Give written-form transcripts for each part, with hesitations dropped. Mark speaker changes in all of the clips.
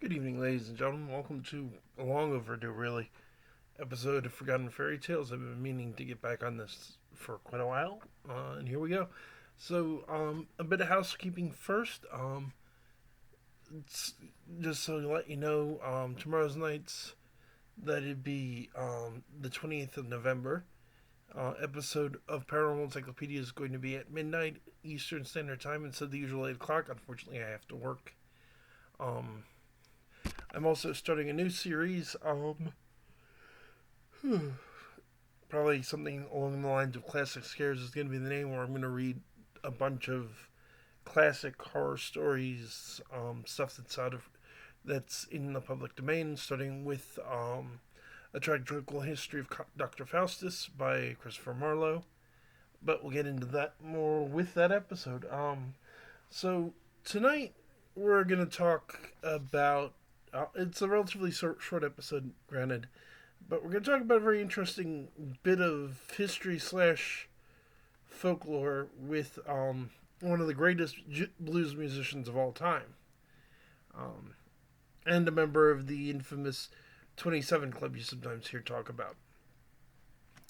Speaker 1: Good evening, ladies and gentlemen. Welcome to a long overdue, really, episode of Forgotten Fairy Tales. I've been meaning to get back on this for quite a while, and here we go. So, a bit of housekeeping first. It's just so to let you know, tomorrow's night's that it'd be the 28th of November. Episode of Paranormal Encyclopedia is going to be at midnight Eastern Standard Time instead of the usual 8 o'clock. Unfortunately, I have to work. Um, I'm also starting a new series. Probably something along the lines of Classic Scares is going to be the name, where I'm going to read a bunch of classic horror stories, stuff that's in the public domain, starting with A Tragical History of Dr. Faustus by Christopher Marlowe. But we'll get into that more with that episode. So tonight we're going to talk about. It's a relatively short episode, granted, but we're going to talk about a very interesting bit of history slash folklore with one of the greatest blues musicians of all time, um, and a member of the infamous 27 Club you sometimes hear talk about.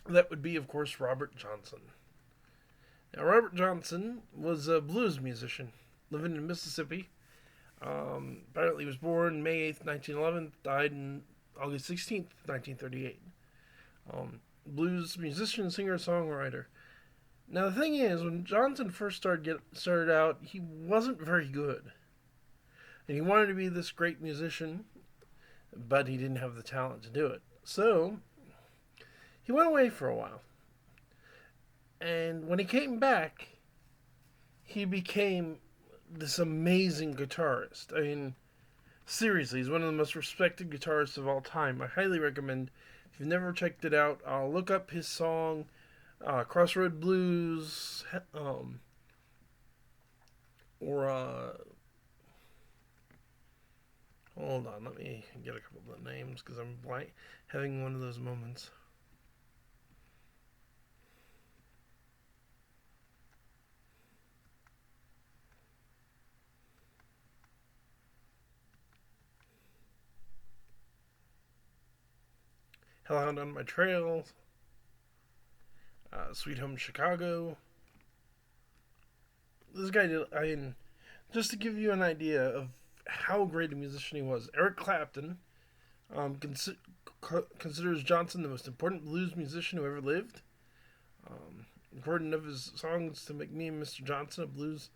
Speaker 1: That would be, of course, Robert Johnson. Now, Robert Johnson was a blues musician living in Mississippi. Apparently, he was born May 8th, 1911, died in August 16th, 1938. Blues musician, singer, songwriter. Now, the thing is, when Johnson first started out, he wasn't very good. And he wanted to be this great musician, but he didn't have the talent to do it. So, he went away for a while. And when he came back, he became this amazing guitarist. I mean, seriously, he's one of the most respected guitarists of all time. I highly recommend, if you've never checked it out, look up his song, Crossroad Blues, or, hold on, let me get a couple of the names, because I'm having one of those moments. Hellhound on My Trail, Sweet Home Chicago. This guy did, I mean, just to give you an idea of how great a musician he was, Eric Clapton considers Johnson the most important blues musician who ever lived. Recording of his songs to make Me and Mr. Johnson, a blues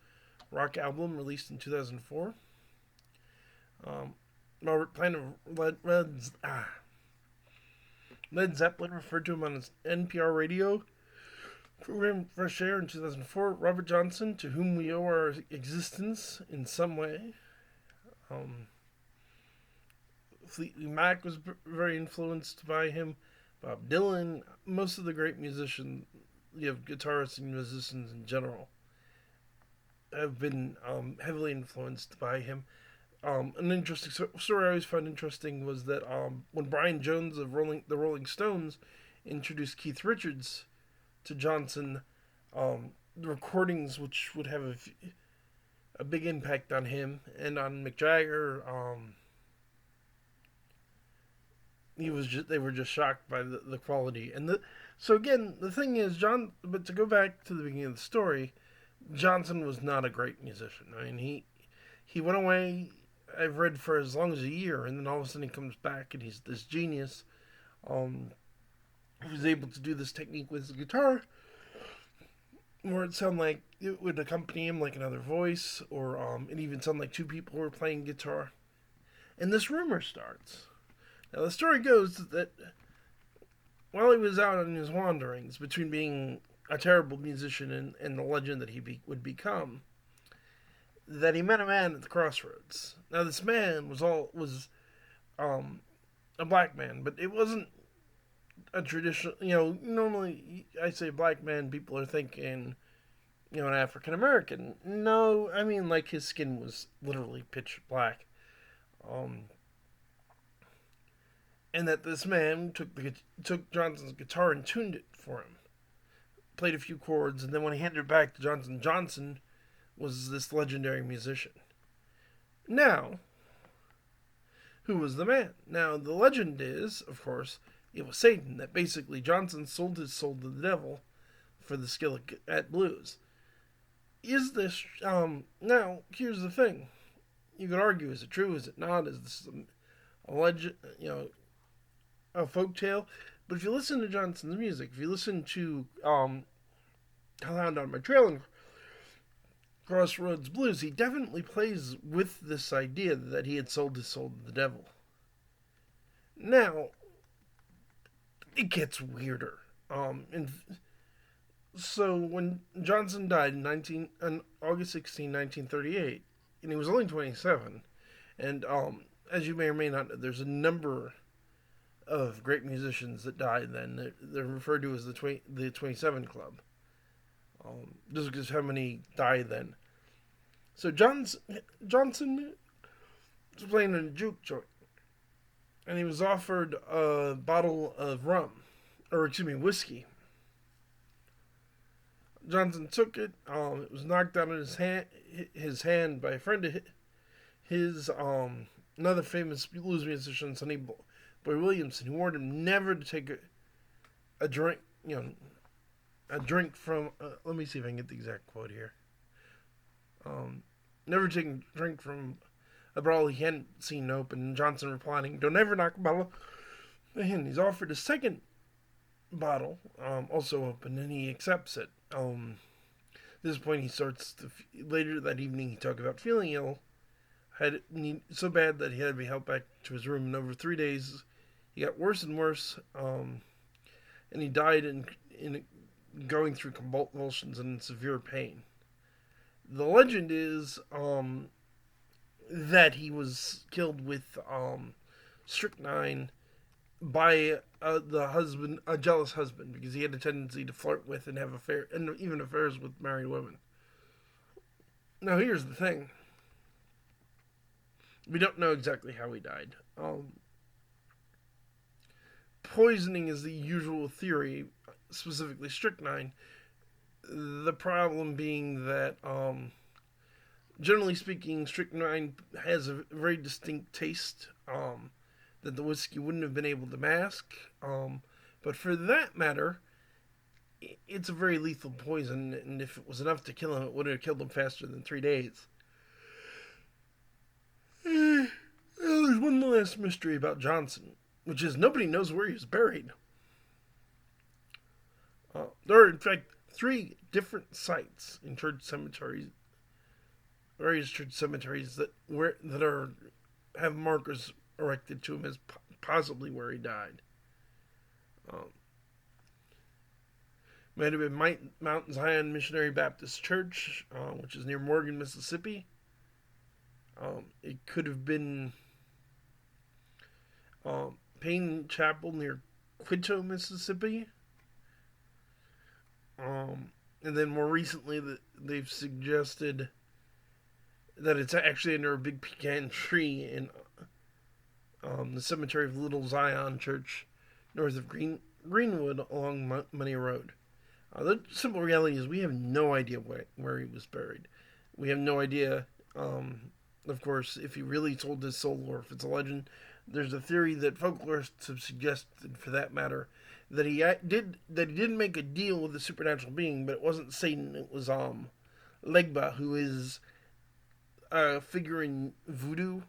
Speaker 1: rock album released in 2004. Robert Plant of Led Zeppelin referred to him on his NPR radio program Fresh Air in 2004. Robert Johnson, to whom we owe our existence in some way. Fleetwood Mac was very influenced by him. Bob Dylan, most of the great musicians, guitarists and musicians in general, have been heavily influenced by him. An interesting story I always found interesting was that when Brian Jones of the Rolling Stones introduced Keith Richards to Johnson, the recordings, which would have a big impact on him and on Mick Jagger, they were just shocked by the quality. So again, the thing is, but to go back to the beginning of the story, Johnson was not a great musician. I mean, he went away, I've read, for as long as a year, and then all of a sudden he comes back and he's this genius. He was able to do this technique with his guitar, where it would accompany him like another voice, or it even sounded like two people were playing guitar. And this rumor starts. Now, the story goes that while he was out on his wanderings, between being a terrible musician and the legend that he would become, that he met a man at the crossroads. Now, this man was a black man, but it wasn't a traditional. Normally I say black man, people are thinking, an African American. No, I mean, like, his skin was literally pitch black, and that this man took Johnson's guitar and tuned it for him, played a few chords, and then when he handed it back to Johnson, Johnson was this legendary musician. Now, who was the man. Now, the legend is, of course, it was Satan, that basically Johnson sold his soul to the devil for the skill at blues. Is this, now, here's the thing. You could argue, is it true, is it not, is this a legend, a folk tale? But if you listen to Johnson's music, if you listen to, Hellhound on My Trail and Crossroads Blues, he definitely plays with this idea that he had sold his soul to the devil. Now, it gets weirder. So when Johnson died on August 16, 1938, and he was only 27, and as you may or may not know, there's a number of great musicians that died then. They're referred to as the 27 Club. Just because how many died then. So Johnson was playing in a juke joint, and he was offered a bottle of whiskey. Johnson took it. It was knocked out of his hand by a friend of his, another famous blues musician, Sonny Boy Williamson, who warned him never to take a drink, a drink from. Let me see if I can get the exact quote here. Never take a drink from a bottle he hadn't seen open. Johnson replying, "Don't ever knock a bottle." And he's offered a second bottle, also open, and he accepts it. At this point, he starts later that evening. He talked about feeling ill, so bad that he had to be helped back to his room. And over 3 days, he got worse and worse, and he died in going through convulsions and severe pain. The legend is that he was killed with strychnine by a jealous husband, because he had a tendency to flirt with and have even affairs with married women. Now, here's the thing. We don't know exactly how he died. Poisoning is the usual theory, specifically strychnine. The problem being that, generally speaking, strychnine has a very distinct taste, that the whiskey wouldn't have been able to mask. But for that matter, it's a very lethal poison, and if it was enough to kill him, it would have killed him faster than 3 days. There's one last mystery about Johnson, which is nobody knows where he was buried. There are, in fact, 3 different sites in various church cemeteries that have markers erected to him as possibly where he died. Might have been Mount Zion Missionary Baptist Church, which is near Morgan, Mississippi. It could have been Payne Chapel near Quito, Mississippi. And then more recently, they've suggested that it's actually under a big pecan tree in the cemetery of Little Zion Church, north of Greenwood along Money Road. The simple reality is we have no idea where he was buried. We have no idea, of course, if he really sold his soul or if it's a legend. There's a theory that folklorists have suggested, for that matter, that he didn't make a deal with a supernatural being, but it wasn't Satan. It was Legba, who is a figure in voodoo.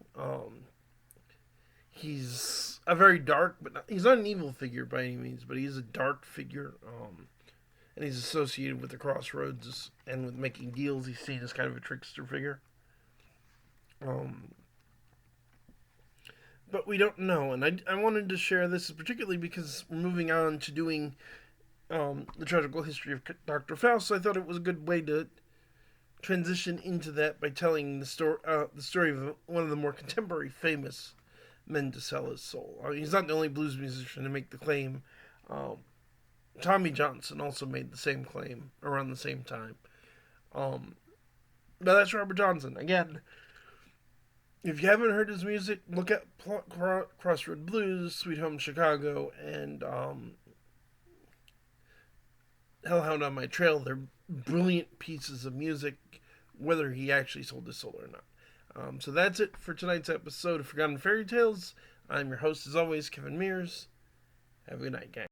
Speaker 1: He's a very dark, but he's not an evil figure by any means, but he's a dark figure. And he's associated with the crossroads and with making deals. He's seen as kind of a trickster figure. But we don't know, and I wanted to share this particularly because we're moving on to doing the tragical history of Dr. Faust, so I thought it was a good way to transition into that by telling the story of one of the more contemporary famous men to sell his soul. He's not the only blues musician to make the claim. Tommy Johnson also made the same claim around the same time. Now that's Robert Johnson. Again, if you haven't heard his music, look at Crossroad Blues, Sweet Home Chicago, and Hellhound on My Trail. They're brilliant pieces of music, whether he actually sold his soul or not. So that's it for tonight's episode of Forgotten Fairy Tales. I'm your host, as always, Kevin Mears. Have a good night, gang.